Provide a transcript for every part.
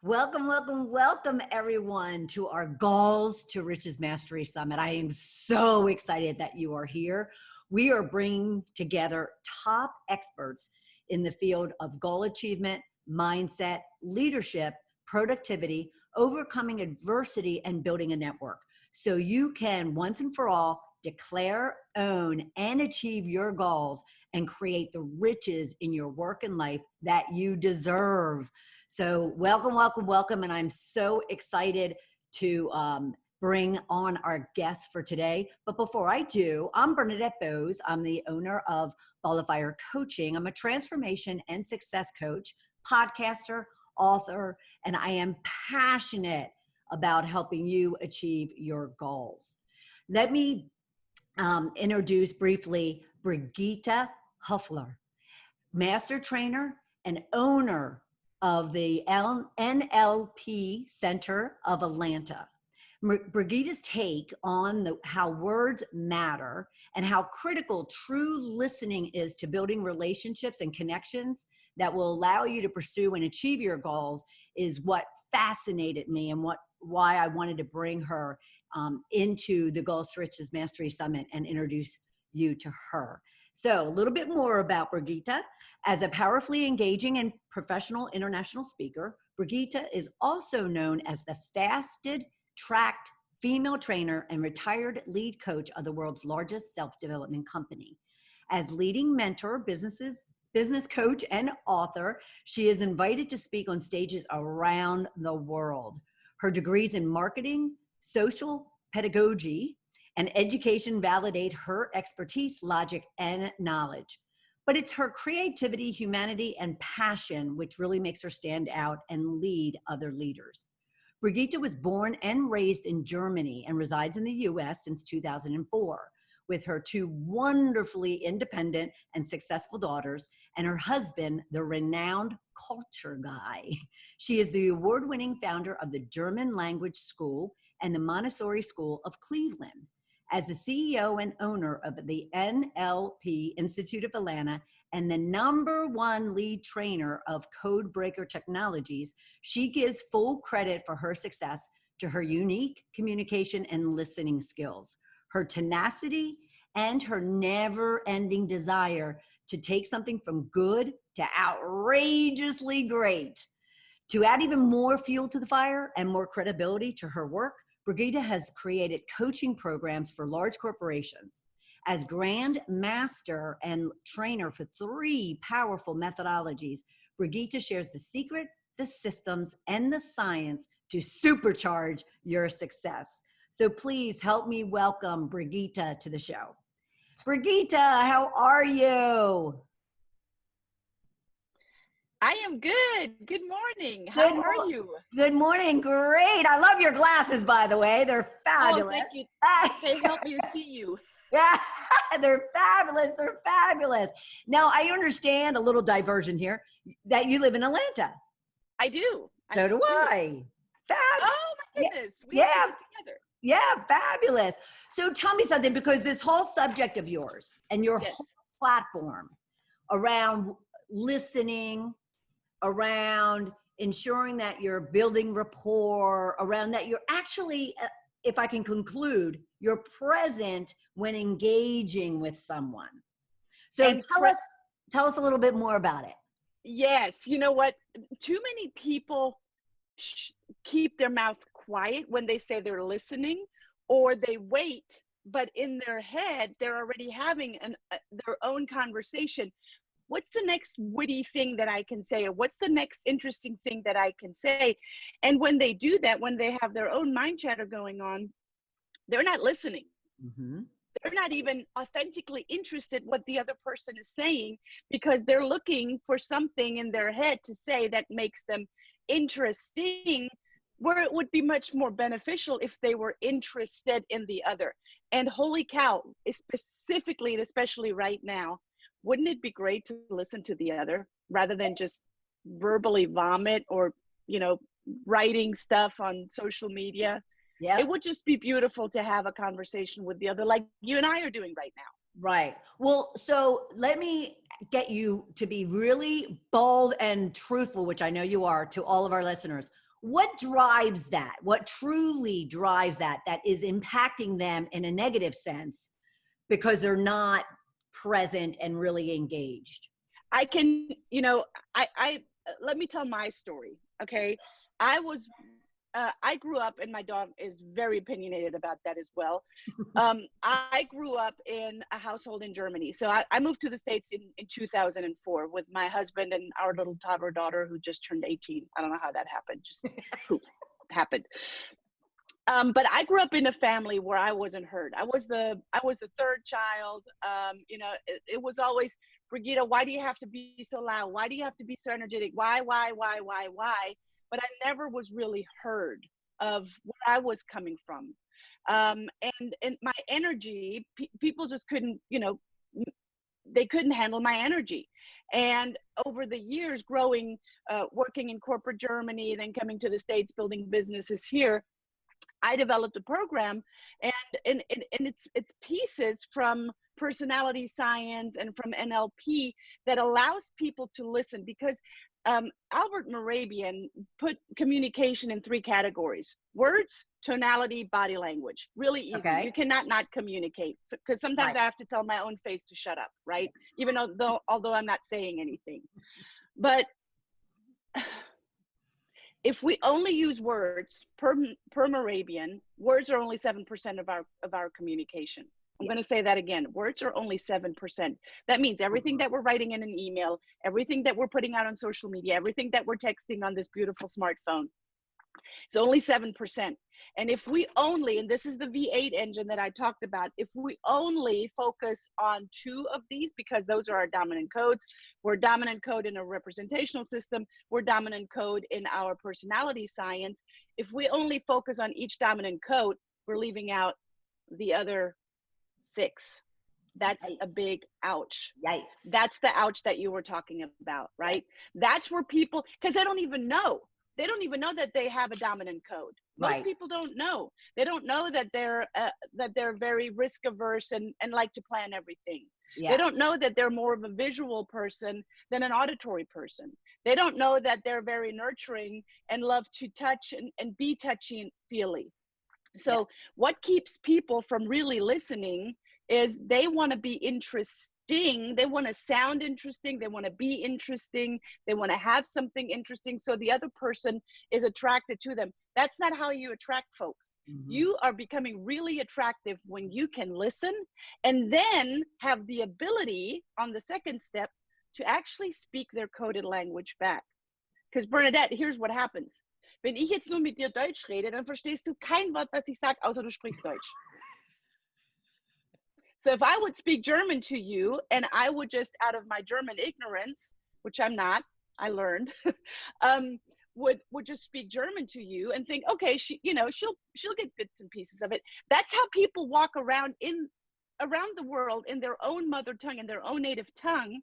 Welcome, welcome, welcome everyone to our Goals to Riches Mastery Summit. I am so excited that you are here. We are bringing together top experts in the field of goal achievement, mindset, leadership, productivity, overcoming adversity, and building a network. So you can once and for all declare, own, and achieve your goals and create the riches in your work and life that you deserve. So welcome, welcome, welcome. And I'm so excited to bring on our guests for today. But before I do, I'm Bernadette Bose. I'm the owner of Ball of Fire Coaching. I'm a transformation and success coach, podcaster, author, and I am passionate about helping you achieve your goals. Let me introduce briefly Brigitta Hoeferle, master trainer and owner of the NLP Center of Atlanta. Brigitta's take on how words matter and how critical true listening is to building relationships and connections that will allow you to pursue and achieve your goals is what fascinated me and why I wanted to bring her into the Goals to Riches Mastery Summit and introduce you to her. So a little bit more about Brigitta. As a powerfully engaging and professional international speaker, Brigitta is also known as the fastest tracked female trainer and retired lead coach of the world's largest self-development company. As leading mentor, business coach, and author, she is invited to speak on stages around the world. Her degrees in marketing, social pedagogy, and education validate her expertise, logic, and knowledge. But it's her creativity, humanity, and passion which really makes her stand out and lead other leaders. Brigitta was born and raised in Germany and resides in the US since 2004 with her two wonderfully independent and successful daughters and her husband, the renowned culture guy. She is the award-winning founder of the German Language School and the Montessori School of Cleveland. As the CEO and owner of the NLP Institute of Atlanta and the #1 lead trainer of Codebreaker Technologies, she gives full credit for her success to her unique communication and listening skills, her tenacity, and her never-ending desire to take something from good to outrageously great. To add even more fuel to the fire and more credibility to her work, Brigitta has created coaching programs for large corporations. As Grand Master and trainer for 3 powerful methodologies, Brigitta shares the secret, the systems, and the science to supercharge your success. So please help me welcome Brigitta to the show. Brigitta, how are you? I am good. Good morning. How are you? Good morning. Great. I love your glasses, by the way. They're fabulous. Oh, thank you. They help me to see you. Yeah, they're fabulous. They're fabulous. Now, I understand a little diversion here that you live in Atlanta. I do. So do I. Oh, my goodness. We live together. Yeah, fabulous. So tell me something, because this whole subject of yours and your whole platform around listening, around ensuring that you're building rapport, around that you're actually, if I can conclude, you're present when engaging with someone. So tell us a little bit more about it. Yes. You know what? Too many people keep their mouth quiet when they say they're listening, or they wait, but in their head, they're already having their own conversation. What's the next witty thing that I can say? Or what's the next interesting thing that I can say? And when they do that, when they have their own mind chatter going on, they're not listening. Mm-hmm. They're not even authentically interested what the other person is saying, because they're looking for something in their head to say that makes them interesting, where it would be much more beneficial if they were interested in the other. And holy cow, specifically and especially right now, wouldn't it be great to listen to the other rather than just verbally vomit or, writing stuff on social media? Yeah. It would just be beautiful to have a conversation with the other, like you and I are doing right now. Right. Well, so let me get you to be really bold and truthful, which I know you are, to all of our listeners. what drives that? What truly drives that is impacting them in a negative sense because they're not present and really engaged? I can, you know, I let me tell my story. Okay. I was, I grew up, and my dog is very opinionated about that as well. I grew up in a household in Germany. So I moved to the States in 2004 with my husband and our little toddler daughter who just turned 18. I don't know how that happened. Just poof, happened. But I grew up in a family where I wasn't heard. I was the third child. You know, it was always, Brigitta, why do you have to be so loud? Why do you have to be so energetic? Why? But I never was really heard of where I was coming from. And my energy, people just couldn't, you know, they couldn't handle my energy. And over the years, growing, working in corporate Germany, then coming to the States, building businesses here, I developed a program, and it's pieces from personality science and from NLP that allows people to listen, because Albert Morabian put communication in 3 categories: words, tonality, body language. Really easy. Okay. You cannot not communicate, because sometimes Right. I have to tell my own face to shut up, right? Even although I'm not saying anything. But if we only use words per Morabian, words are only 7% of our communication. I'm going to say that again. Words are only 7%. That means everything that we're writing in an email, everything that we're putting out on social media, everything that we're texting on this beautiful smartphone, it's only 7%. And if we only, and this is the V8 engine that I talked about, if we only focus on 2 of these, because those are our dominant codes, we're dominant code in a representational system, we're dominant code in our personality science. If we only focus on each dominant code, we're leaving out the other 6. That's a big ouch. Yikes. That's the ouch that you were talking about, right? That's where people, because they don't even know. They don't even know that they have a dominant code. Most people don't know. They don't know that they're very risk averse and like to plan everything. Yeah. They don't know that they're more of a visual person than an auditory person. They don't know that they're very nurturing and love to touch and be touchy and feely. So what keeps people from really listening is they want to be interesting. They want to sound interesting. They want to be interesting. They want to have something interesting, so the other person is attracted to them. That's not how you attract folks. Mm-hmm. You are becoming really attractive when you can listen and then have the ability on the second step to actually speak their coded language back. Because Bernadette, here's what happens. Wenn ich jetzt nur mit dir Deutsch rede, dann verstehst du kein Wort, was ich sage, außer du sprichst Deutsch. So if I would speak German to you, and I would just, out of my German ignorance, which I'm not, I learned, would just speak German to you and think, okay, she'll get bits and pieces of it. That's how people walk around the world in their own mother tongue, in their own native tongue,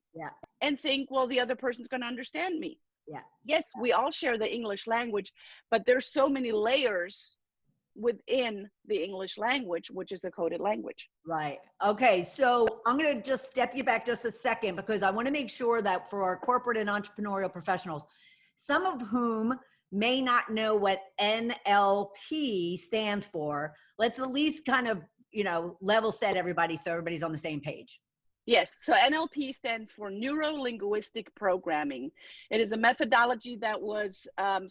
and think, well, the other person's going to understand me. Yeah. Yes, we all share the English language, but there's so many layers within the English language, which is a coded language. Right. Okay. So I'm going to just step you back just a second, because I want to make sure that for our corporate and entrepreneurial professionals, some of whom may not know what NLP stands for, let's at least kind of, level set everybody so everybody's on the same page. Yes. So NLP stands for Neuro-Linguistic Programming. It is a methodology that was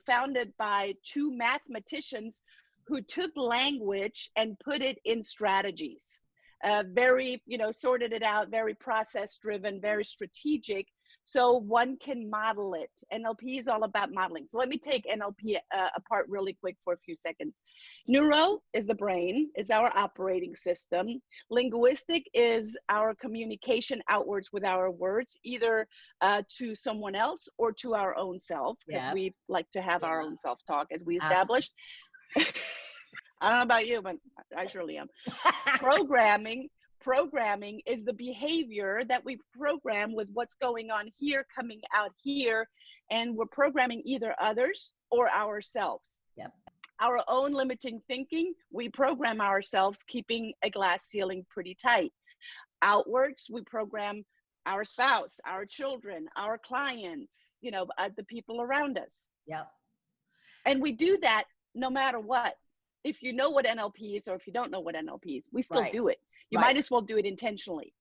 founded by 2 mathematicians who took language and put it in strategies, very, sorted it out, very process driven, very strategic, so one can model it. NLP is all about modeling. So let me take NLP apart really quick for a few seconds. Neuro is the brain, is our operating system. Linguistic is our communication outwards with our words, either to someone else or to our own self, because we like to have our own self-talk, as we established. I don't know about you, but I surely am. Programming is the behavior that we program with what's going on here, coming out here, and we're programming either others or ourselves. Yep. Our own limiting thinking, we program ourselves, keeping a glass ceiling pretty tight. Outwards, we program our spouse, our children, our clients, the people around us. Yep. And we do that no matter what. If you know what NLP is, or if you don't know what NLP is, we still Right. do it. You Right. might as well do it intentionally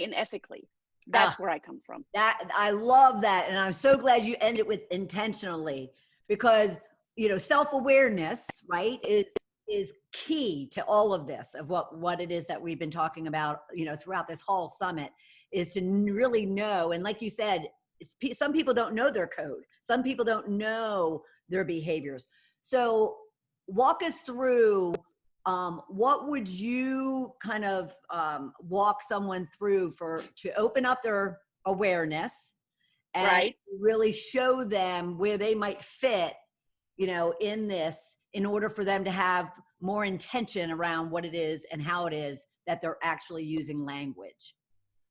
and ethically. That's where I come from. That I love that. And I'm so glad you ended with intentionally, because, you know, self-awareness, right, is key to all of this, of what it is that we've been talking about, you know, throughout this whole summit, is to really know. And like you said, some people don't know their code. Some people don't know their behaviors. So walk us through, what would you kind of walk someone through to open up their awareness and Right. really show them where they might fit, you know, in this, in order for them to have more intention around what it is and how it is that they're actually using language?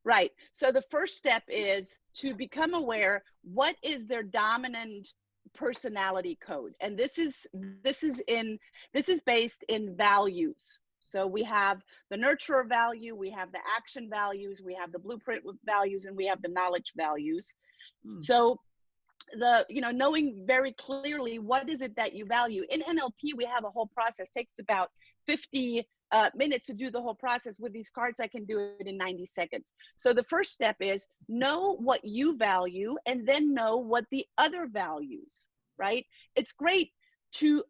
Right. So the first step is to become aware, what is their dominant personality code? And this is based in values. So we have the nurturer value, we have the action values, we have the blueprint values, and we have the knowledge values. So knowing very clearly what is it that you value. In NLP, we have a whole process. Takes about 50 minutes to do the whole process. With these cards, I can do it in 90 seconds. So the first step is know what you value, and then know what the other values, right? It's great to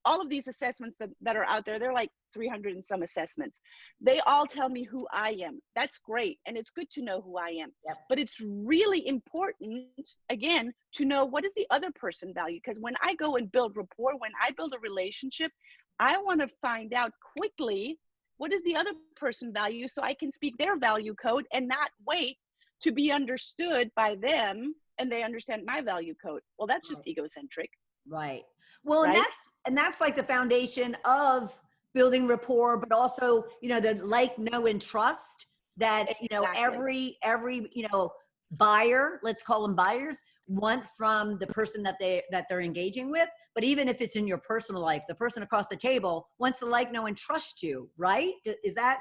all of these assessments that are out there. They're like 300 and some assessments. They all tell me who I am. That's great. And it's good to know who I am. Yep. But it's really important, again, to know what is the other person value. Because when I go and build rapport, when I build a relationship, I want to find out quickly what is the other person value, so I can speak their value code and not wait to be understood by them and they understand my value code. Well, that's just egocentric. Right. Well, right? and that's like the foundation of building rapport, but also, you know, the like, know, and trust that, you know, Exactly. every, you know, buyer, let's call them buyers, want from the person that they're engaging with. But even if it's in your personal life, the person across the table wants to like, know, and trust you, right? Is that?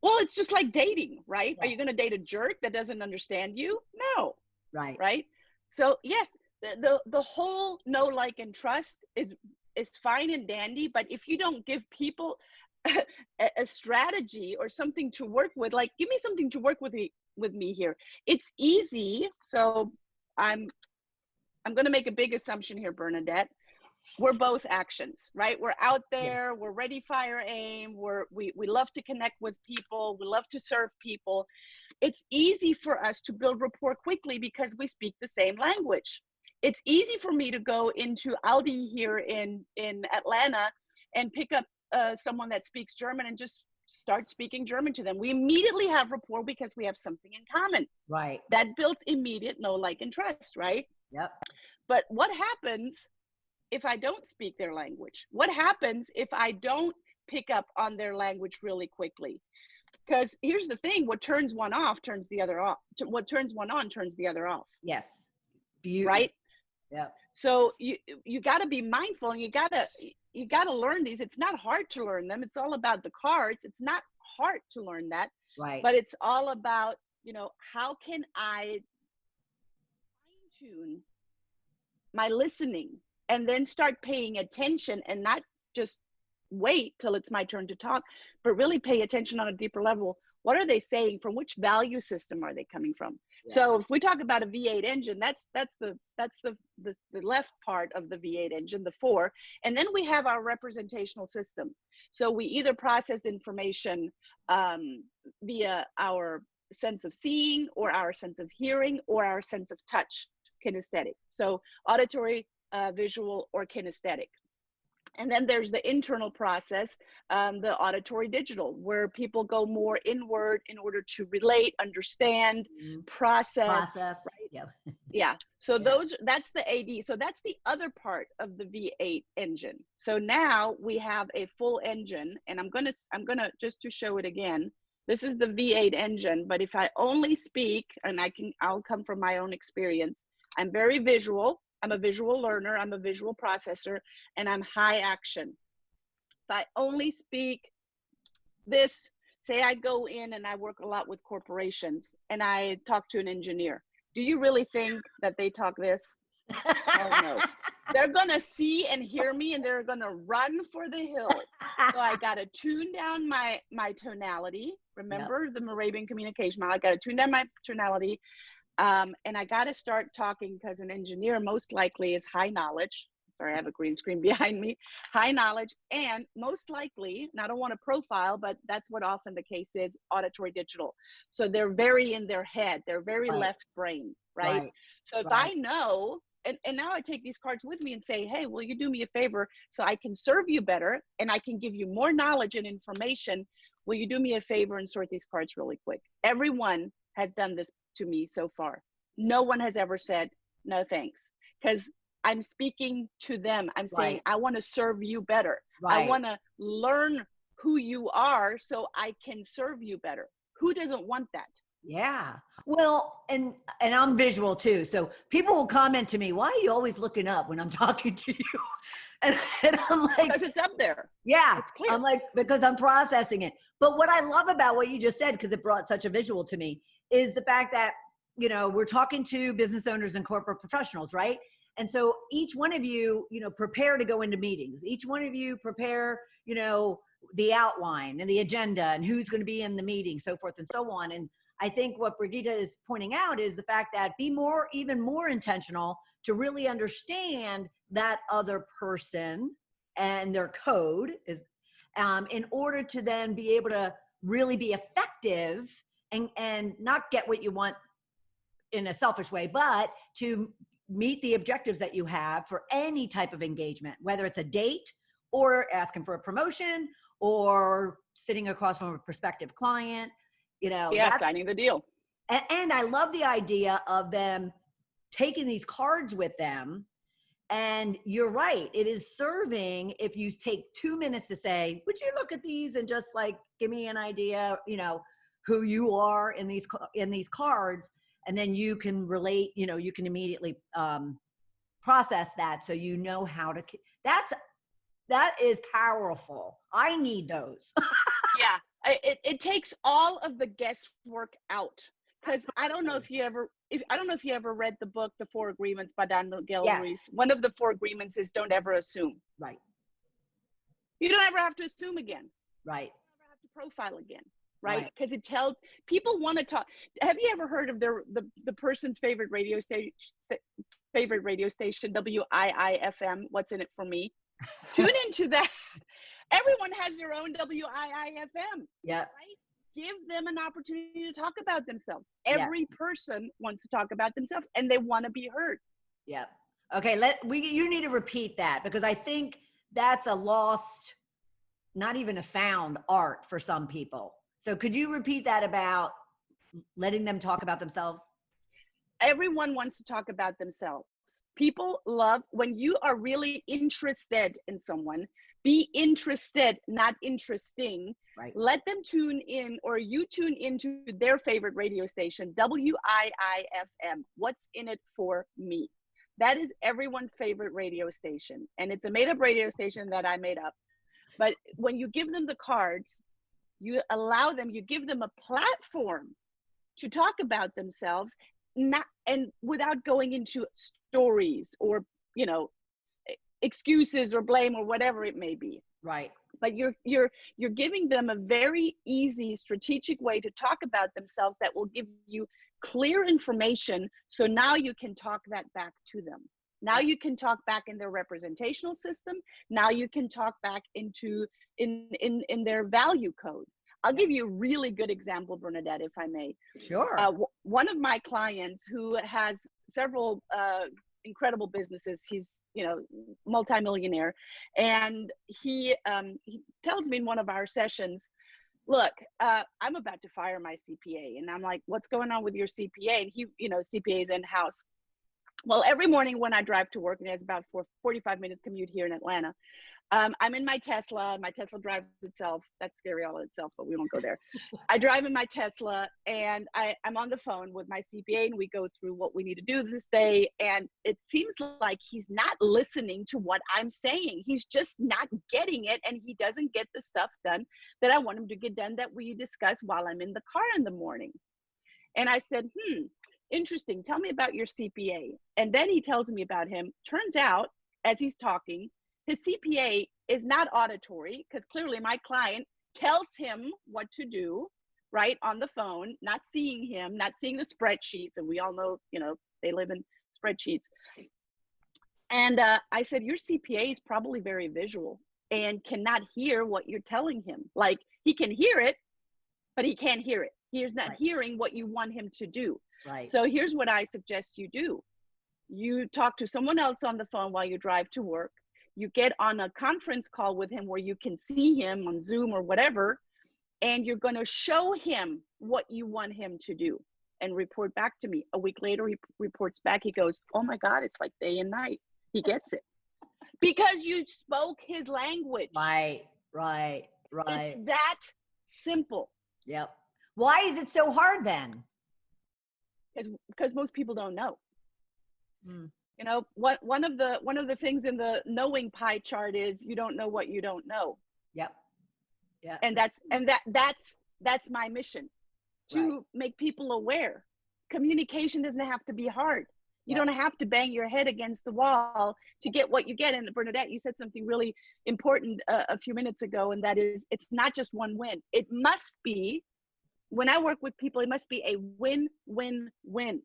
Well, it's just like dating, right? Yeah. Are you going to date a jerk that doesn't understand you? No. Right. Right. So yes, the whole know, like, and trust is fine and dandy, but if you don't give people a strategy or something to work with, like, give me something to work with me here. It's easy. So I'm going to make a big assumption here, Bernadette. We're both actions, right? We're out there, we're ready, fire, aim. We love to connect with people. We love to serve people. It's easy for us to build rapport quickly because we speak the same language. It's easy for me to go into Aldi here in Atlanta and pick up someone that speaks German and just start speaking German to them. We immediately have rapport because we have something in common. Right. That builds immediate know, like, and trust, right? Yep. But what happens if I don't speak their language? What happens if I don't pick up on their language really quickly? Because here's the thing, what turns one off turns the other off. What turns one on turns the other off. Yes. Right? Yeah. So you got to be mindful, and you got to learn these. It's not hard to learn them. It's all about the cards. It's not hard to learn that. Right. But it's all about, how can I fine tune my listening and then start paying attention and not just wait till it's my turn to talk, but really pay attention on a deeper level. What are they saying? From which value system are they coming from? Yeah. So if we talk about a V8 engine, that's the left part of the V8 engine, the 4. And then we have our representational system. So we either process information via our sense of seeing, or our sense of hearing, or our sense of touch, kinesthetic. So auditory, visual, or kinesthetic. And then there's the internal process, the auditory digital, where people go more inward in order to relate, understand, process. Right? Yeah. Yeah. So that's the AD. So that's the other part of the V8 engine. So now we have a full engine, and I'm gonna just to show it again. This is the V8 engine, but if I only speak, and I'll come from my own experience. I'm very visual. I'm a visual learner, I'm a visual processor, and I'm high action. If I only speak this, say I go in and I work a lot with corporations and I talk to an engineer. Do you really think that they talk this? Oh no. They're gonna see and hear me and they're gonna run for the hills. So I gotta tune down my tonality. Yep. Remember the Moravian communication model. I gotta tune down my tonality. And I gotta start talking because an engineer most likely is high knowledge. Sorry, I have a green screen behind me. High knowledge, and most likely, and I don't want to profile, but that's what often the case is, auditory digital. So they're very in their head. They're very Right. left brain, right? Right. So if Right. I know, and now I take these cards with me and say, hey, will you do me a favor so I can serve you better and I can give you more knowledge and information? Will you do me a favor and sort these cards really quick? Everyone has done this to me so far. No one has ever said, no, thanks. Because I'm speaking to them. I'm saying, Right. I want to serve you better. I Right. want to learn who you are so I can serve you better. Who doesn't want that? Yeah. Well, and I'm visual too. So people will comment to me, "Why are you always looking up when I'm talking to you?" And I'm like, Because it's up there. yeah. It's clear. I'm like, because I'm processing it. But what I love about what you just said, because it brought such a visual to me, is the fact that, we're talking to business owners and corporate professionals, right? And so each one of you, prepare to go into meetings. Each one of you prepare, the outline and the agenda and who's going to be in the meeting, so forth and so on. And I think what Brigitta is pointing out is the fact that even more intentional to really understand that other person and their code is, in order to then be able to really be effective and not get what you want in a selfish way, but to meet the objectives that you have for any type of engagement, whether it's a date or asking for a promotion or sitting across from a prospective client. Yeah, That's, signing the deal. and I love the idea of them taking these cards with them. And you're right, it is serving if you take 2 minutes to say, would you look at these and just like give me an idea, who you are in these cards, and then you can relate, you can immediately process that, so how to. That is powerful. I need those. Yeah, it takes all of the guesswork out. Because I don't know if you ever read the book The Four Agreements by Daniel Yes. Ruiz. One of the four agreements is don't ever assume. Right. You don't ever have to assume again. Right. You don't ever have to profile again. Right. Right? Because it tells people want to talk. Have you ever heard of the person's favorite radio station, WIIFM? What's in it for me? Tune into that. Everyone has their own WIIFM. Yeah. Right? Give them an opportunity to talk about themselves. Every person wants to talk about themselves and they want to be heard. Yeah. Okay. You need to repeat that, because I think that's a lost, not even a found art for some people. So could you repeat that about letting them talk about themselves? Everyone wants to talk about themselves. People love when you are really interested in someone. Be interested, not interesting. Right. Let them tune in, or you tune into their favorite radio station, WIIFM. What's in it for me? That is everyone's favorite radio station. And it's a made-up radio station that I made up. But when you give them the cards, you give them a platform to talk about themselves, and without going into stories or excuses or blame or whatever it may be. Right. But you're giving them a very easy strategic way to talk about themselves that will give you clear information, so now you can talk that back to them. Now you can talk back in their representational system. Now you can talk back into in their value code. I'll give you a really good example, Bernadette, if I may. Sure. One of my clients who has several incredible businesses, he's multimillionaire, and he tells me in one of our sessions, look, I'm about to fire my CPA. And I'm like, what's going on with your CPA? And he, CPA is in-house. Well, every morning when I drive to work, and it's about 45-minute commute here in Atlanta, I'm in my Tesla. My Tesla drives itself. That's scary all in itself, but we won't go there. I drive in my Tesla, and I'm on the phone with my CPA, and we go through what we need to do this day. And it seems like he's not listening to what I'm saying. He's just not getting it, and he doesn't get the stuff done that I want him to get done that we discuss while I'm in the car in the morning. And I said, interesting. Tell me about your CPA. And then he tells me about him. Turns out, as he's talking, his CPA is not auditory, because clearly my client tells him what to do, right, on the phone, not seeing him, not seeing the spreadsheets. And we all know, they live in spreadsheets. And I said, your CPA is probably very visual and cannot hear what you're telling him. Like, he can hear it, but he can't hear it. He is not hearing what you want him to do. Right. So here's what I suggest you do. You talk to someone else on the phone while you drive to work. You get on a conference call with him where you can see him on Zoom or whatever, and you're going to show him what you want him to do and report back to me. A week later, he reports back. He goes, oh my God, it's like day and night. He gets it because you spoke his language. Right. It's that simple. Yep. Why is it so hard then? Because most people don't know. One of the things in the knowing pie chart is you don't know what you don't know. Yep. Yeah. And that's my mission, to make people aware. Communication doesn't have to be hard. You don't have to bang your head against the wall to get what you get. And Bernadette, you said something really important a few minutes ago, and that is, it's not just one win. It must be, when I work with people, it must be a win-win-win.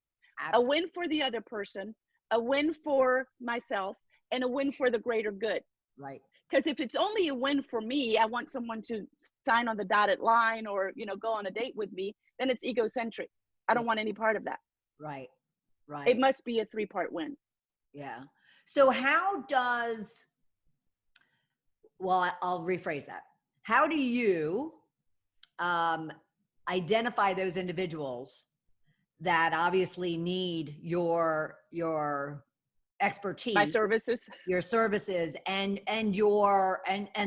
A win for the other person, a win for myself, and a win for the greater good. Right. Because if it's only a win for me, I want someone to sign on the dotted line or, go on a date with me, then it's egocentric. I don't want any part of that. Right. It must be a 3-part win. Yeah. So I'll rephrase that. How do you identify those individuals that obviously need your expertise, your services, and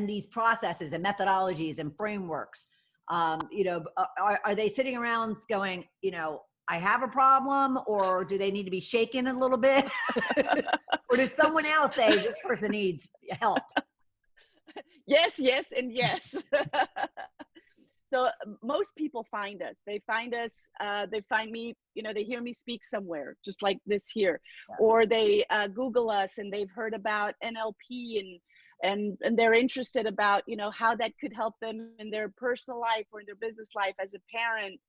these processes and methodologies and frameworks? Are they sitting around going, I have a problem, or do they need to be shaken a little bit? Or does someone else say this person needs help? Yes, and yes. So most people find us. They find us, they find me, they hear me speak somewhere, just like this here. Yeah. Or they Google us and they've heard about NLP and they're interested about, how that could help them in their personal life or in their business life, as a parent,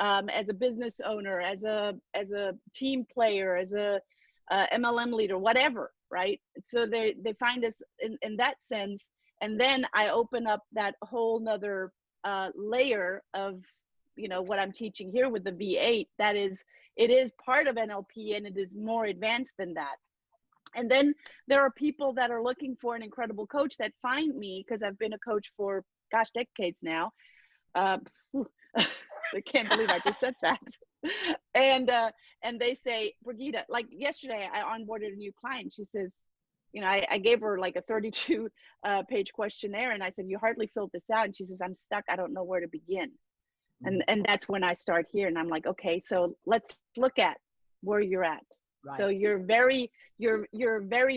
as a business owner, as a team player, as a MLM leader, whatever, right? So they find us in that sense. And then I open up that whole nother layer of, what I'm teaching here with the V8. It is part of NLP, and it is more advanced than that. And then there are people that are looking for an incredible coach that find me, because I've been a coach for, decades now. I can't believe I just said that. And they say, Brigitta, like yesterday, I onboarded a new client. She says, I gave her like a 32 page questionnaire, and I said, you hardly filled this out. And she says, I'm stuck. I don't know where to begin. And that's when I start here. And I'm like, okay, so let's look at where you're at. Right. So you're very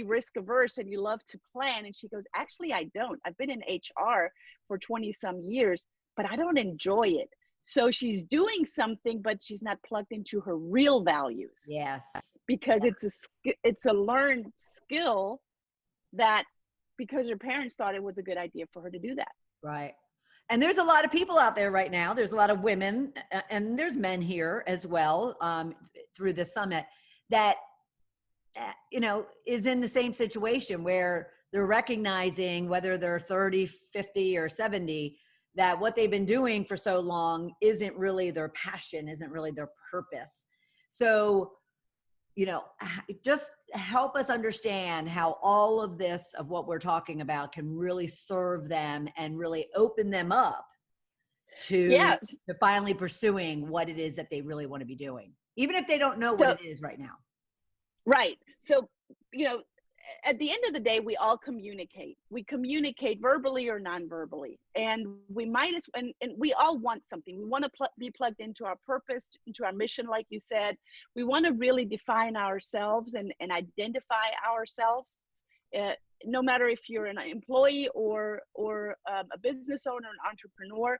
risk averse and you love to plan. And she goes, actually, I don't. I've been in HR for 20 some years, but I don't enjoy it. So she's doing something, but she's not plugged into her real values. Yes. Because it's a learned skill that, because her parents thought it was a good idea for her to do that. Right. And there's a lot of people out there right now. There's a lot of women, and there's men here as well, through the summit, that, is in the same situation where they're recognizing, whether they're 30, 50, or 70, that what they've been doing for so long isn't really their passion, isn't really their purpose. So, just help us understand how all of this, of what we're talking about, can really serve them and really open them up to finally pursuing what it is that they really want to be doing, even if they don't know what it is right now. Right. So, at the end of the day, we all communicate. We communicate verbally or non-verbally, and and we all want something. We want to be plugged into our purpose, into our mission, like you said. We want to really define ourselves and identify ourselves. No matter if you're an employee or a business owner, an entrepreneur,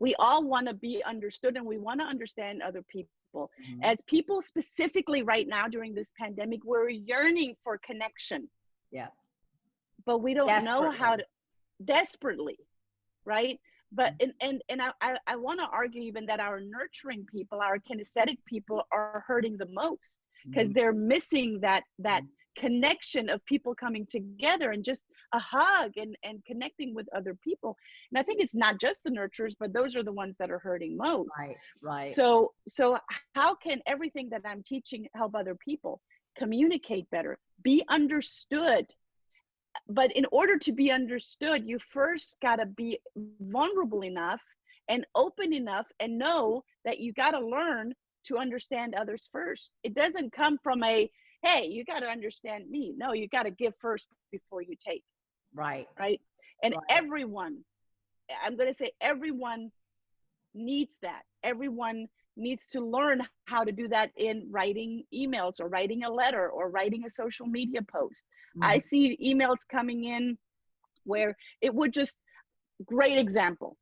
We all want to be understood, and we want to understand other people. Mhm. As people specifically right now during this pandemic, we're yearning for connection, Yeah. but we don't know how Desperately. to, desperately, right? But I want to argue even that our nurturing people, our kinesthetic people, are hurting the most because Mhm. they're missing that Mhm. connection of people coming together and just a hug and connecting with other people. And I think it's not just the nurturers, but those are the ones that are hurting most. Right. Right. So how can everything that I'm teaching help other people communicate better, be understood? But in order to be understood, you first got to be vulnerable enough and open enough and know that you got to learn to understand others first. It doesn't come from a, hey, you got to understand me. No, you got to give first before you take, Right. right? And Right. everyone, I'm going to say everyone needs that. Everyone needs to learn how to do that in writing emails or writing a letter or writing a social media post. I Mhm. see emails coming in where it would just, great example.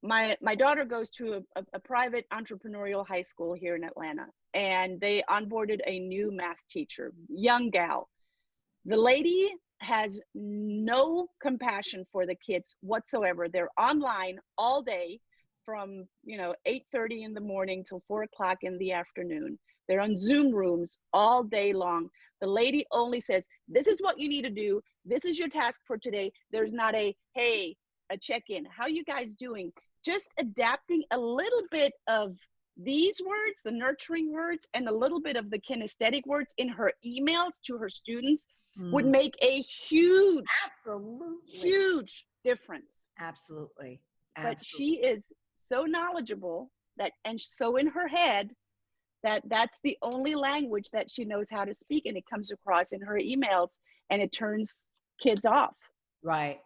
My daughter goes to a private entrepreneurial high school here in Atlanta, and they onboarded a new math teacher, young gal. The lady has no compassion for the kids whatsoever. They're online all day from 8:30 in the morning till 4 o'clock in the afternoon. They're on Zoom rooms all day long. The lady only says, this is what you need to do. This is your task for today. There's not a, hey, a check-in. How you guys doing? Just adapting a little bit of these words, the nurturing words, and a little bit of the kinesthetic words in her emails to her students would Mm. make a huge, Absolutely. huge difference. Absolutely. But Absolutely. she is so knowledgeable that, and so in her head, that that's the only language that she knows how to speak, and it comes across in her emails, and it turns kids off. Right.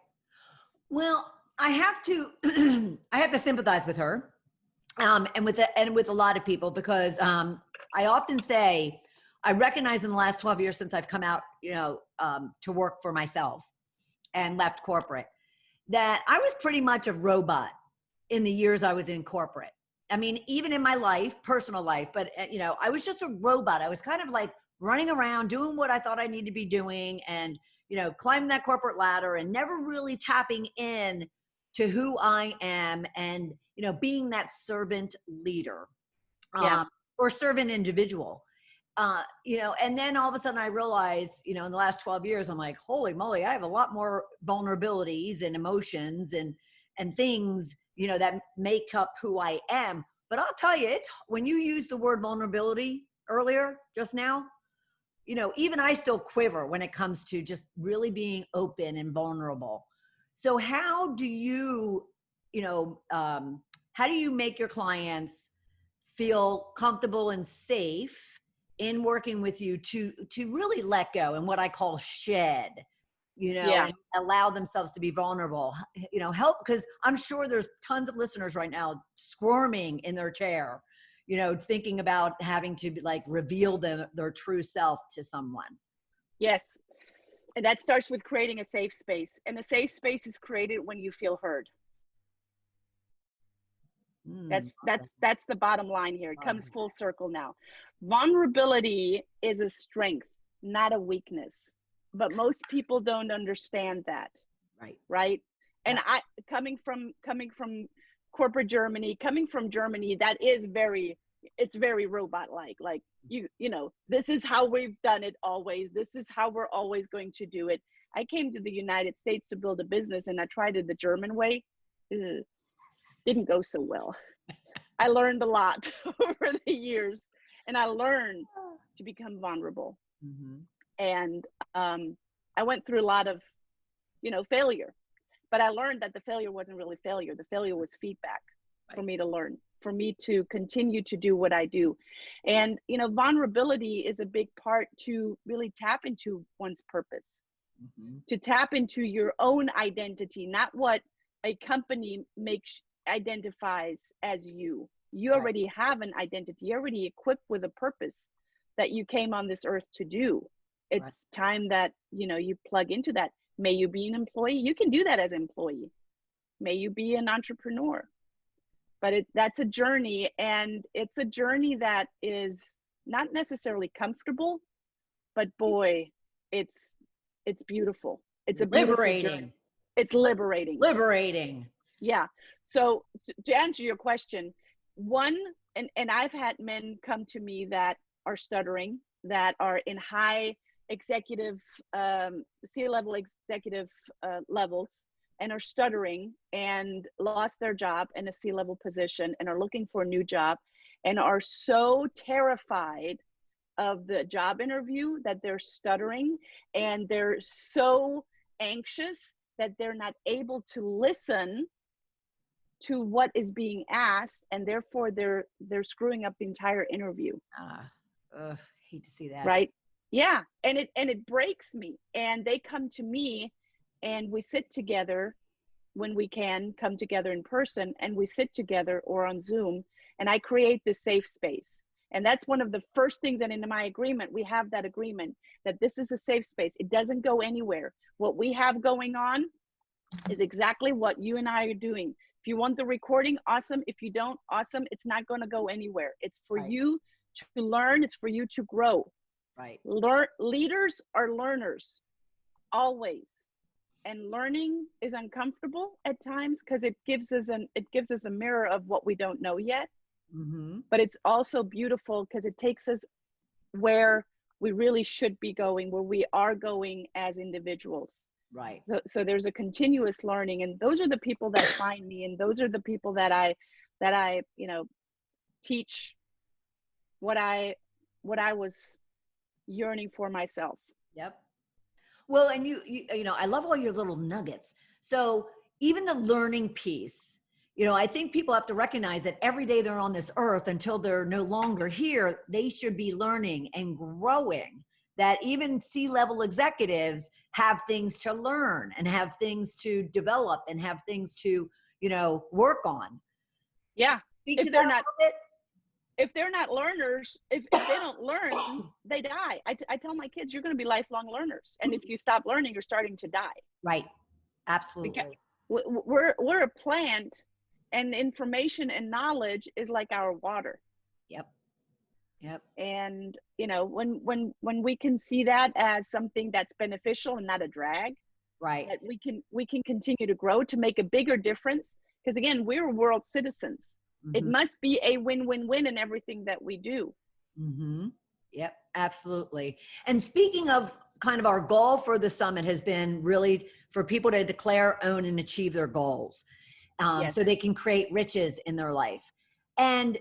Well, I have to I have to sympathize with her. And with a lot of people because I often say I recognize in the last 12 years since I've come out, to work for myself and left corporate, that I was pretty much a robot in the years I was in corporate. I mean, even in my life, personal life, but I was just a robot. I was kind of like running around doing what I thought I needed to be doing and, climbing that corporate ladder and never really tapping in to who I am and, being that servant leader Yeah. or servant individual. And then all of a sudden I realized, in the last 12 years, I'm like, holy moly, I have a lot more vulnerabilities and emotions and things, that make up who I am. But I'll tell you, it's when you use the word vulnerability earlier, just now, even I still quiver when it comes to just really being open and vulnerable. So how do you make your clients feel comfortable and safe in working with you to really let go and what I call shed, Yeah. and allow themselves to be vulnerable, help, because I'm sure there's tons of listeners right now squirming in their chair, thinking about having to like reveal their true self to someone. Yes. And that starts with creating a safe space. And a safe space is created when you feel heard. Mm, That's the bottom line here. It love comes full that. circle now. Vulnerability is a strength, not a weakness. But most people don't understand that, Right. right? And Yeah. I, coming from corporate Germany, that is very, it's very robot like this is how we've done it always. This is how we're always going to do it. I came to the United States to build a business, and I tried it the German way. Ugh, didn't go so well. I learned a lot over the years, and I learned to become vulnerable. Mm-hmm. And I went through a lot of, failure, but I learned that the failure wasn't really failure. The failure was feedback for Right. me to learn, for me to continue to do what I do. And, vulnerability is a big part to really tap into one's purpose, Mm-hmm. to tap into your own identity, not what a company identifies as you. You Right. already have an identity. You're already equipped with a purpose that you came on this earth to do. Right. It's time that, you plug into that. May you be an employee. You can do that as an employee. May you be an entrepreneur. but that's a journey, and it's a journey that is not necessarily comfortable, but boy, it's beautiful. It's a beautiful journey. Liberating. It's liberating. Liberating. Yeah. So to answer your question, one, and I've had men come to me that are stuttering, that are in high executive, C-level executive levels, and are stuttering and lost their job in a C-level position and are looking for a new job and are so terrified of the job interview that they're stuttering, and they're so anxious that they're not able to listen to what is being asked, and therefore they're screwing up the entire interview. Hate to see that. Right? Yeah. And it breaks me. And they come to me, and we sit together when we can come together in person, and we sit together or on Zoom, and I create this safe space. And that's one of the first things. And in my agreement, we have that agreement that this is a safe space. It doesn't go anywhere. What we have going on is exactly what you and I are doing. If you want the recording, awesome. If you don't, awesome. It's not going to go anywhere. It's for you to learn. It's for you to grow. Right. Leaders are learners, always. And learning is uncomfortable at times because it gives us a mirror of what we don't know yet. Mm-hmm. But it's also beautiful because it takes us where we really should be going, where we are going as individuals. Right. So there's a continuous learning, and those are the people that find me, and those are the people that I teach what I was yearning for myself. Yep. Well, and you know, I love all your little nuggets. So even the learning piece, I think people have to recognize that every day they're on this earth until they're no longer here, they should be learning and growing. That even C-level executives have things to learn and have things to develop and have things to, work on. Yeah. Speak to that a little bit. If they're not learners, if they don't learn, they die. I tell my kids, you're going to be lifelong learners. And if you stop learning, you're starting to die. Right. Absolutely. Because we're a plant, and information and knowledge is like our water. Yep. Yep. And, when we can see that as something that's beneficial and not a drag, right, that we can continue to grow to make a bigger difference. Because again, we're world citizens. Mm-hmm. It must be a win-win-win in everything that we do. Mm-hmm. Yep, absolutely. And speaking of kind of our goal for the summit has been really for people to declare, own, and achieve their goals. Yes. So they can create riches in their life. And,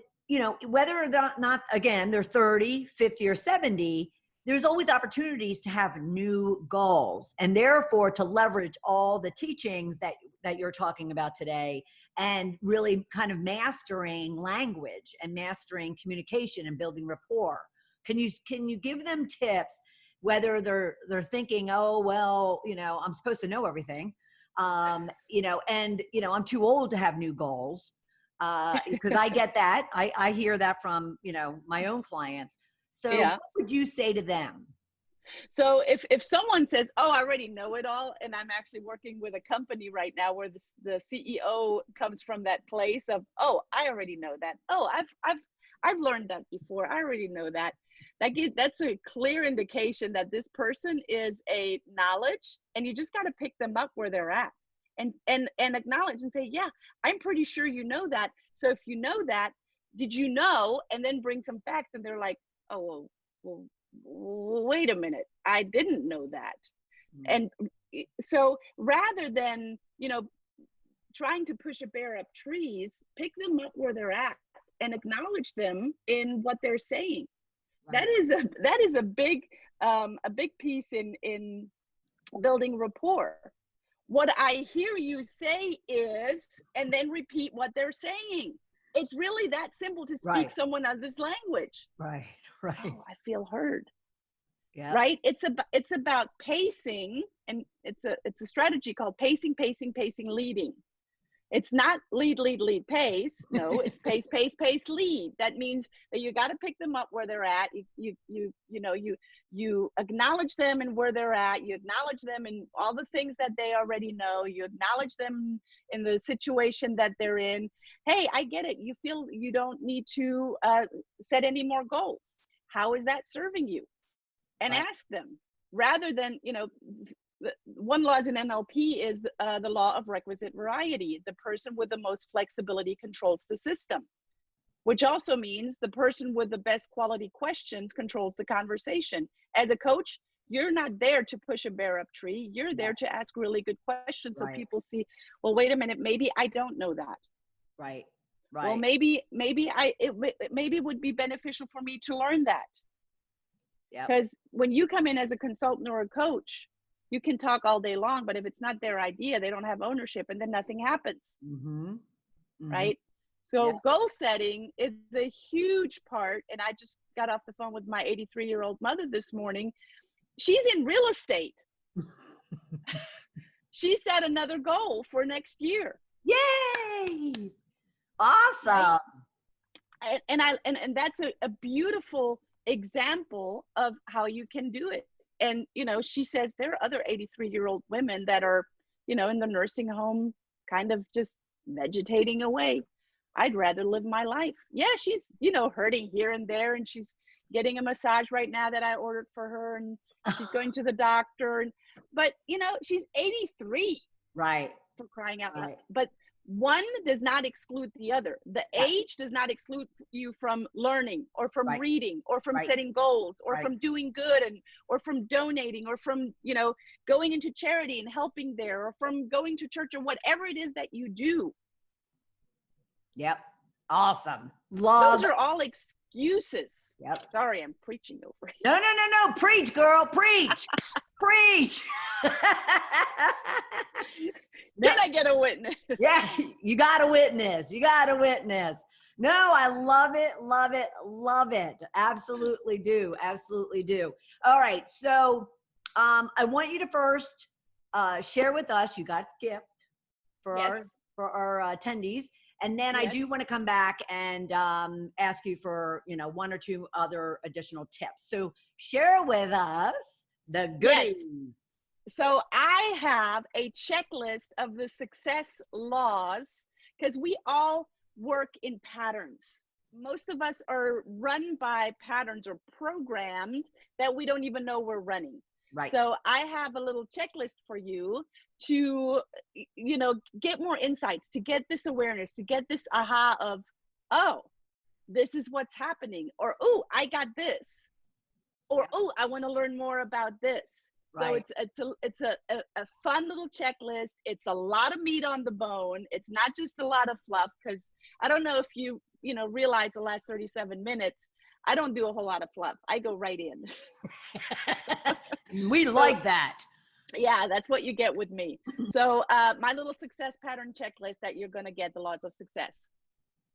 whether or not, again, they're 30, 50, or 70, there's always opportunities to have new goals, and therefore to leverage all the teachings that you're talking about today, and really kind of mastering language and mastering communication and building rapport. Can you give them tips, whether they're thinking, oh, well, I'm supposed to know everything, and I'm too old to have new goals, because I get that. I hear that from, my own clients. So what would you say to them? So if someone says, oh, I already know it all, and I'm actually working with a company right now where the CEO comes from that place of, oh, I already know that. Oh, I've learned that before. I already know that. That's a clear indication that this person is a knowledge, and you just got to pick them up where they're at and acknowledge and say, yeah, I'm pretty sure you know that. So if you know that, did you know? And then bring some facts, and they're like, oh, well, wait a minute, I didn't know that. And so rather than, trying to push a bear up trees, pick them up where they're at and acknowledge them in what they're saying. Right. That is a big piece in building rapport. What I hear you say is, and then repeat what they're saying. It's really that simple to speak someone else's language. Right. Oh, I feel heard. Yeah. Right. It's about pacing, and it's a strategy called pacing, leading. It's not lead, lead, lead, pace. No, it's pace, pace, pace, lead. That means that you got to pick them up where they're at. You acknowledge them and where they're at. You acknowledge them in all the things that they already know. You acknowledge them in the situation that they're in. Hey, I get it. You feel you don't need to set any more goals. How is that serving you? And ask them, rather than, one law in NLP is the law of requisite variety. The person with the most flexibility controls the system, which also means the person with the best quality questions controls the conversation. As a coach, you're not there to push a bear up tree. You're there to ask really good questions so people see, well, wait a minute, maybe I don't know that. Right. Well, maybe it would be beneficial for me to learn that. Because when you come in as a consultant or a coach, you can talk all day long, but if it's not their idea, they don't have ownership, and then nothing happens. Right? So goal setting is a huge part. And I just got off the phone with my 83-year-old mother this morning. She's in real estate. She set another goal for next year. Yay! Awesome. Right? And that's a beautiful example of how you can do it. And, she says there are other 83-year-old women that are, in the nursing home, kind of just vegetating away. I'd rather live my life. Yeah, she's, hurting here and there, and she's getting a massage right now that I ordered for her, and she's going to the doctor. But, she's 83. Right. For crying out loud. But one does not exclude the other. The age does not exclude you from learning or from reading or from setting goals or from doing good or from donating or from, going into charity and helping there or from going to church or whatever it is that you do. Yep. Awesome. Love. Those are all excuses. Yep. Sorry, I'm preaching over here. No. Preach, girl. Preach. Preach. Can I get a witness? Yeah, you got a witness. No, I love it, love it, love it. Absolutely do. Absolutely do. All right. So I want you to first share with us, you got a gift for our attendees. And then I do want to come back and ask you for, one or two other additional tips. So share with us the goodies. Yes. So I have a checklist of the success laws, because we all work in patterns. Most of us are run by patterns or programmed that we don't even know we're running. Right. So I have a little checklist for you to, get more insights, to get this awareness, to get this aha of, oh, this is what's happening, or, oh, I got this, or, oh, I want to learn more about this. So it's a fun little checklist. It's a lot of meat on the bone. It's not just a lot of fluff, because I don't know if you realize the last 37 minutes, I don't do a whole lot of fluff. I go right in. We like that. Yeah, that's what you get with me. So my little success pattern checklist that you're going to get, the laws of success.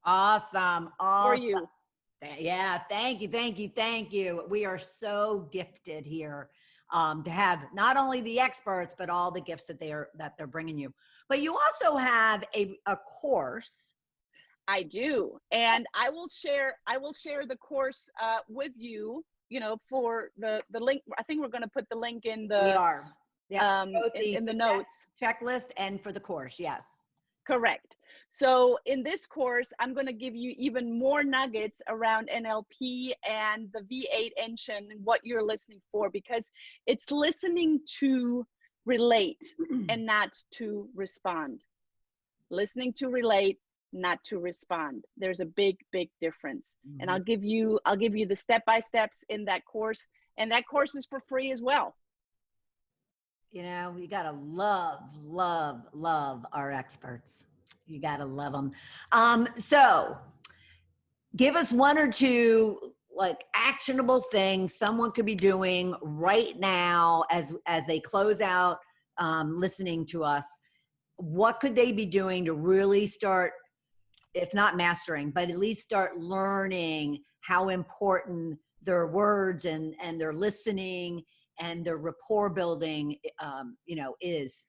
Awesome. For you. Yeah. Thank you. We are so gifted here. To have not only the experts, but all the gifts that they're bringing you. But you also have a course. I do, and I will share the course with you. For the link. I think we're going to put the link in the. We are. Yeah. In the notes checklist and for the course. Yes. Correct. So in this course, I'm going to give you even more nuggets around NLP and the V8 engine and what you're listening for, because it's listening to relate and not to respond. Listening to relate, not to respond. There's a big, big difference. And I'll give you the step-by-steps in that course, and that course is for free as well. We got to love our experts. You got to love them. So give us one or two actionable things someone could be doing right now as they close out listening to us. What could they be doing to really start, if not mastering, but at least start learning how important their words and their listening and their rapport building, is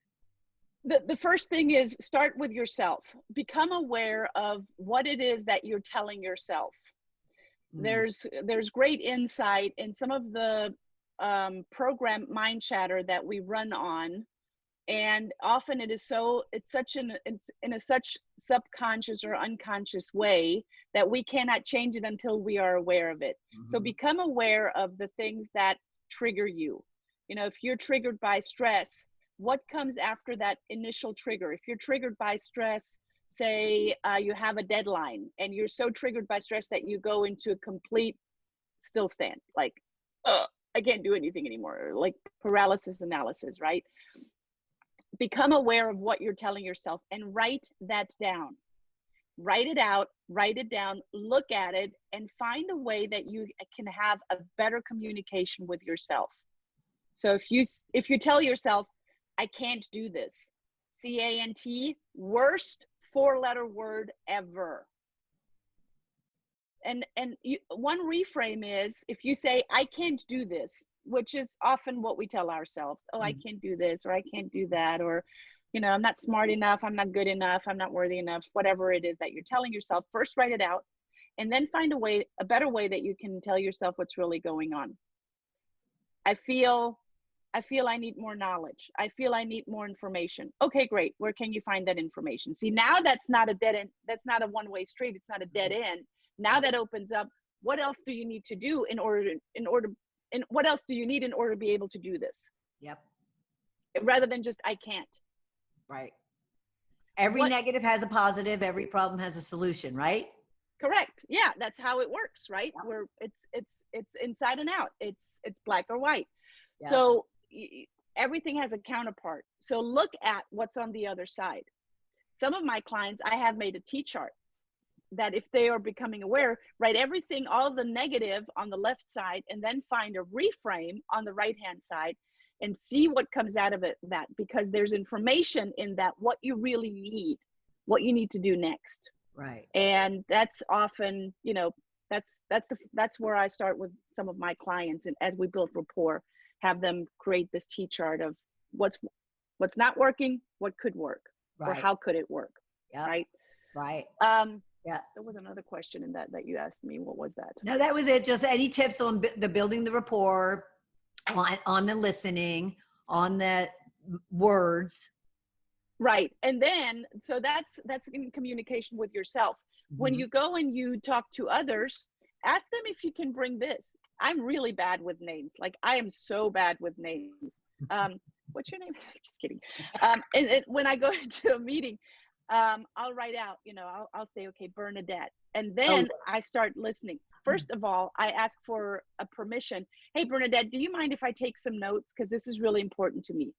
The first thing is start with yourself. Become aware of what it is that you're telling yourself. Mm. There's great insight in some of the program mind chatter that we run on, and often it's in a such subconscious or unconscious way that we cannot change it until we are aware of it. So Mhm. become aware of the things that trigger you. If you're triggered by stress, what comes after that initial trigger? If you're triggered by stress, say you have a deadline and you're so triggered by stress that you go into a complete still stand, like, I can't do anything anymore, like paralysis analysis, right? Become aware of what you're telling yourself and write that down. Write it out, write it down, look at it, and find a way that you can have a better communication with yourself. So if you tell yourself, I can't do this, CANT, worst 4-letter word ever. One reframe is, if you say, I can't do this, which is often what we tell ourselves, oh, I Mhm. can't do this, or I can't do that, or I'm not smart enough, I'm not good enough, I'm not worthy enough, whatever it is that you're telling yourself. First write it out, and then find a better way that you can tell yourself what's really going on. I feel I need more knowledge. I feel I need more information. Okay, great. Where can you find that information? See, now that's not a dead end. That's not a one-way street. It's not a dead end. Now that opens up, what else do you need to do and what else do you need in order to be able to do this? Yep. Rather than just, I can't. Right. Every What, negative has a positive. Every problem has a solution, right? correct. Yeah, that's how it works, right? Yep. Where it's inside and out. It's black or white. Yep. So everything has a counterpart. So look at what's on the other side. Some of my clients, I have made a T-chart that if they are becoming aware, write everything, all the negative on the left side, and then find a reframe on the right-hand side and see what comes out of that, because there's information in that, what you really need, what you need to do next. Right. And that's often, that's where I start with some of my clients, and as we build rapport, have them create this T-chart of what's not working, what could work, or Right. how could it work, Yep. right? Right. um Yeah. there was another question in that you asked me. What was that? No, that was it. Just any tips on the building the rapport, on the listening, on the words. Right. And then, so that's in communication with yourself. When Mhm. you go and you talk to others, ask them if you can bring this. I'm really bad with names. Like, I am so bad with names. What's your name? Just kidding. And when I go into a meeting, I'll write out, I'll say, okay, Bernadette. And Oh, then I start listening. First of all, I ask for a permission. Hey, Bernadette, do you mind if I take some notes? Because this is really important to me.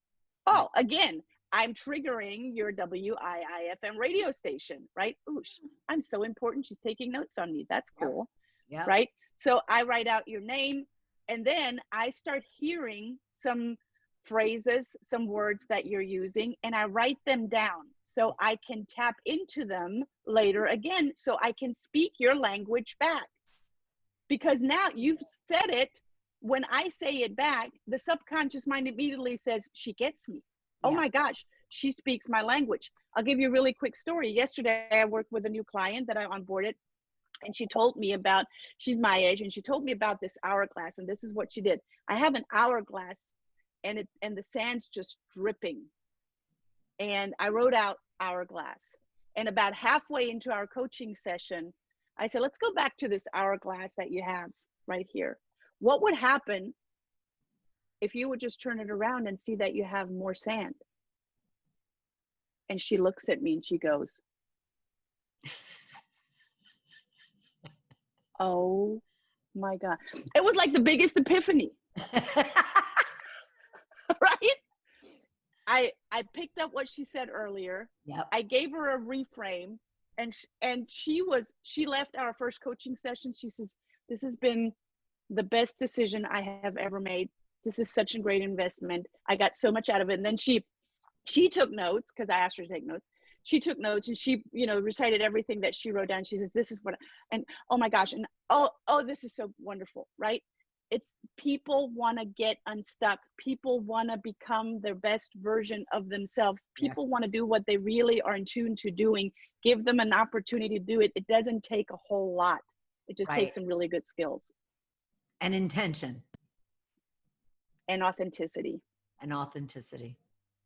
right. Oh, again, I'm triggering your WIIFM radio station, right? Ooh, I'm so important. She's taking notes on me. That's Yep. cool, Yep. right? So I write out your name, and then I start hearing some phrases, some words that you're using, and I write them down so I can tap into them later again, so I can speak your language back. Because now you've said it. When I say it back, the subconscious mind immediately says, she gets me. Oh my Yes. gosh, she speaks my language. I'll give you a really quick story. Yesterday, I worked with a new client that I onboarded, and she told me about, she's my age, and she told me about this hourglass, and this is what she did. I have an hourglass, and the sand's just dripping. And I wrote out hourglass. And about halfway into our coaching session, I said, let's go back to this hourglass that you have right here. What would happen if you would just turn it around and see that you have more sand? And she looks at me and she goes, oh my God. It was like the biggest epiphany, right? I picked up what she said earlier. Yep. I gave her a reframe, and she left our first coaching session. She says, this has been the best decision I have ever made. This is such a great investment. I got so much out of it. And then she took notes, because I asked her to take notes. She took notes, and she, recited everything that she wrote down. She says, this is what, and oh my gosh, and oh, this is so wonderful, right? It's people want to get unstuck. People want to become their best version of themselves. Yes. People want to do what they really are in tune to doing. Give them an opportunity to do it. It doesn't take a whole lot. It just Right. takes some really good skills And intention. and authenticity. And authenticity.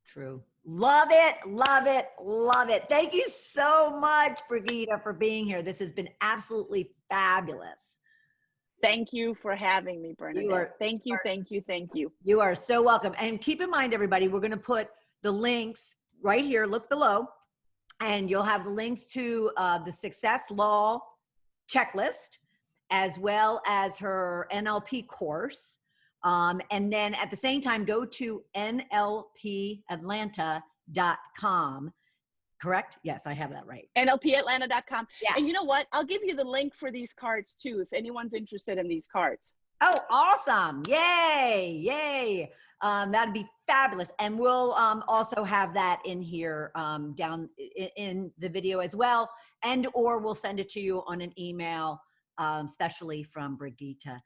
True. Love it. Love it. Love it. Thank you so much, Brigitta, for being here. This has been absolutely fabulous. Thank you for having me, Bernadette. Thank you, are, thank you, thank you. you are so welcome. And keep in mind, everybody, we're going to put the links right here. Look below, and you'll have the links to the Success Law checklist, as well as her NLP course. And then at the same time, go to nlpatlanta.com. Correct? Yes, I have that right. NLPatlanta.com. Yeah. And you know what? I'll give you the link for these cards too, if anyone's interested in these cards. Oh, awesome. Yay. Yay. That'd be fabulous. And we'll also have that in here down in the video as well. And or we'll send it to you on an email, especially from Brigitta.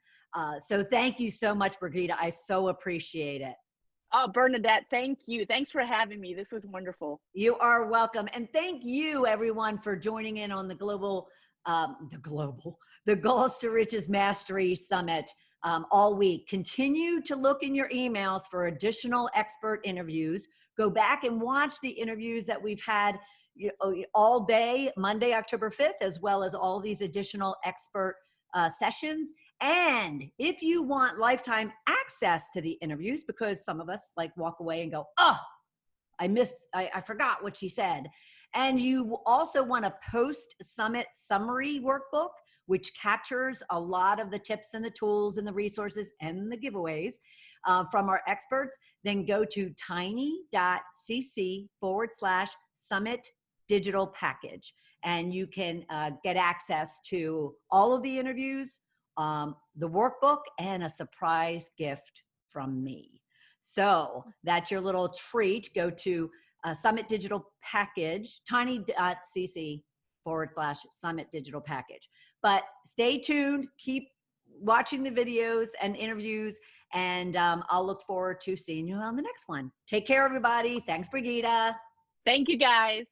So thank you so much, Brigitta. I so appreciate it. Oh, Bernadette, thank you. Thanks for having me. This was wonderful. You are welcome. And thank you, everyone, for joining in on the the Goals to Riches Mastery Summit all week. Continue to look in your emails for additional expert interviews. Go back and watch the interviews that we've had all day, Monday, October 5th, as well as all these additional expert sessions. And if you want lifetime access to the interviews, because some of us like walk away and go, oh, I forgot what she said. And you also want a post-summit summary workbook, which captures a lot of the tips and the tools and the resources and the giveaways from our experts, then go to tiny.cc/summit digital package. And you can get access to all of the interviews, the workbook, and a surprise gift from me. So that's your little treat. Go to Summit Digital Package, tiny.cc/Summit Digital Package. But stay tuned, keep watching the videos and interviews, and I'll look forward to seeing you on the next one. Take care, everybody. Thanks, Brigitta. Thank you, guys.